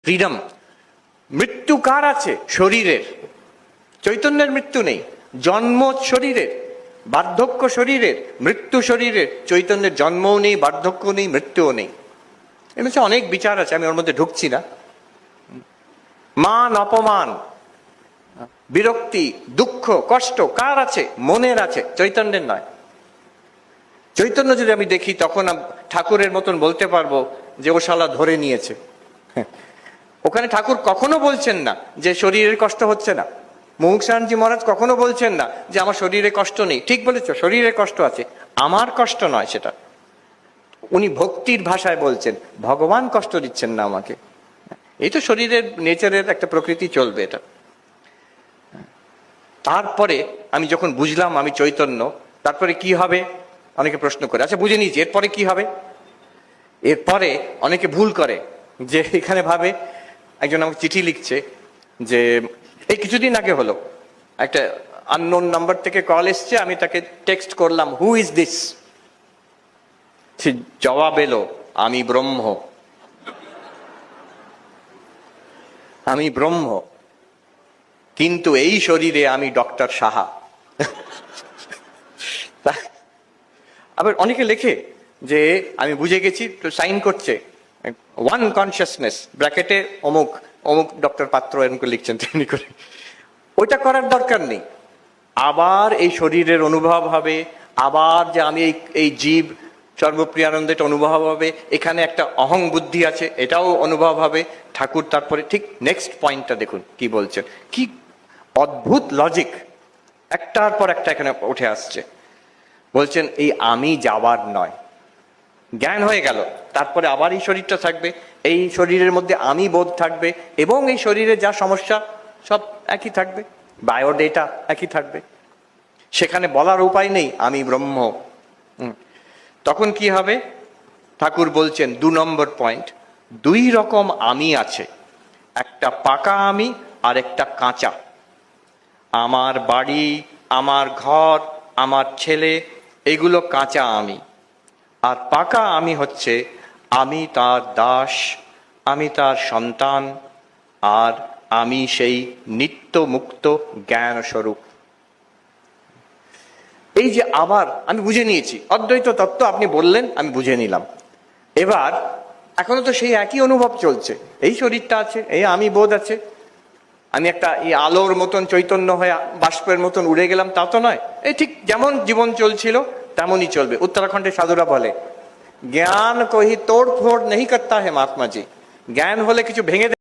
Freedom. মৃত্যু কার আছে? শরীরের। চৈতন্যের মৃত্যু নেই। জন্ম শরীরের, বার্ধক্য শরীরের, মৃত্যু শরীরের। চৈতন্যের জন্মও নেই, বার্ধক্য নেই, মৃত্যুও নেই। এর মধ্যে অনেক বিচার আছে, আমি ওর মধ্যে ঢুকছি না। মান অপমান, বিরক্তি, দুঃখ, কষ্ট কার আছে? মনের আছে, চৈতন্যের নয়। চৈতন্য যদি আমি দেখি তখন ঠাকুরের মতন বলতে পারবো যে ও শালা ধরে নিয়েছে। ওখানে ঠাকুর কখনো বলছেন না যে শরীরের কষ্ট হচ্ছে না। মুমুক্ষানন্দজি মহারাজ কখনো বলছেন না যে আমার শরীরে কষ্ট নেই। ঠিক বলেছ, শরীরে কষ্ট আছে, আমার কষ্ট নয় সেটা। উনি ভক্তির ভাষায় বলছেন, ভগবান কষ্ট দিচ্ছেন না আমাকে। এই তো শরীরের নেচারের একটা প্রকৃতি, চলবে এটা। তারপরে আমি যখন বুঝলাম আমি চৈতন্য, তারপরে কি হবে? অনেকে প্রশ্ন করে, আচ্ছা বুঝে নিয়েছি, এরপরে কি হবে? এরপরে অনেকে ভুল করে, যে এখানে ভাবে, একজন আমাকে চিঠি লিখছে যে এই কিছুদিন আগে হলো, একটা আননোন নাম্বার থেকে কল এসছে, আমি তাকে টেক্সট করলাম, হু ইজ দিস? জবাব এলো, আমি ব্রহ্ম। আমি ব্রহ্ম, কিন্তু এই শরীরে আমি ডক্টর সাহা। আবার অনেকে লেখে যে আমি বুঝে গেছি, তো সাইন করছে ওয়ান কনসিয়াসনেস ব্র্যাকেটে অমুক অমুক ডক্টর পাত্র, এরকম লিখছেন তেমনি করে। ওইটা করার দরকার নেই। আবার এই শরীরের অনুভব হবে, আবার যে আমি এই জীব সর্বপ্রিয়ানন্দ অনুভব হবে, এখানে একটা অহং বুদ্ধি আছে, এটাও অনুভব হবে। ঠাকুর তারপরে ঠিক নেক্সট পয়েন্টটা দেখুন কি বলছেন, কি অদ্ভুত লজিক, একটার পর একটা এখানে উঠে আসছে। বলছেন এই আমি যাবার নয়, জ্ঞান হয়ে গেল, তারপরে আবার এই শরীরটা থাকবে, এই শরীরের মধ্যে আমি বোধ থাকবে, এবং এই শরীরে যা সমস্যা সব একই থাকবে, বায়োডেটা একই থাকবে। সেখানে বলার উপায় নেই আমি ব্রহ্ম। তখন কি হবে? ঠাকুর বলছেন 2 নম্বর পয়েন্ট, 2 রকম আমি আছে, একটা পাকা আমি আর একটা কাঁচা। আমার বাড়ি, আমার ঘর, আমার ছেলে, এগুলো কাঁচা আমি। আর পাকা আমি হচ্ছে আমি তার দাস, আমি তার সন্তান, আর আমি সেই নিত্য মুক্ত জ্ঞান স্বরূপ। এই যে আবার আমি বুঝে নিয়েছি অদ্বৈত তত্ত্ব, আপনি বললেন আমি বুঝে নিলাম। এবার এখনো তো সেই একই অনুভব চলছে, এই শরীরটা আছে, এই আমি বোধ আছে। আমি একটা এই আলোর মতন চৈতন্য হয়ে বাষ্পের মতন উড়ে গেলাম, তা তো নয়। এই ঠিক যেমন জীবন চলছিল তেমনই চলবে। উত্তরাখণ্ডের সাধুরা বলে, জ্ঞান কহি তোড় ফোড় নেই করতা হে মহাত্মা জি। জ্ঞান হলে কিছু ভেঙে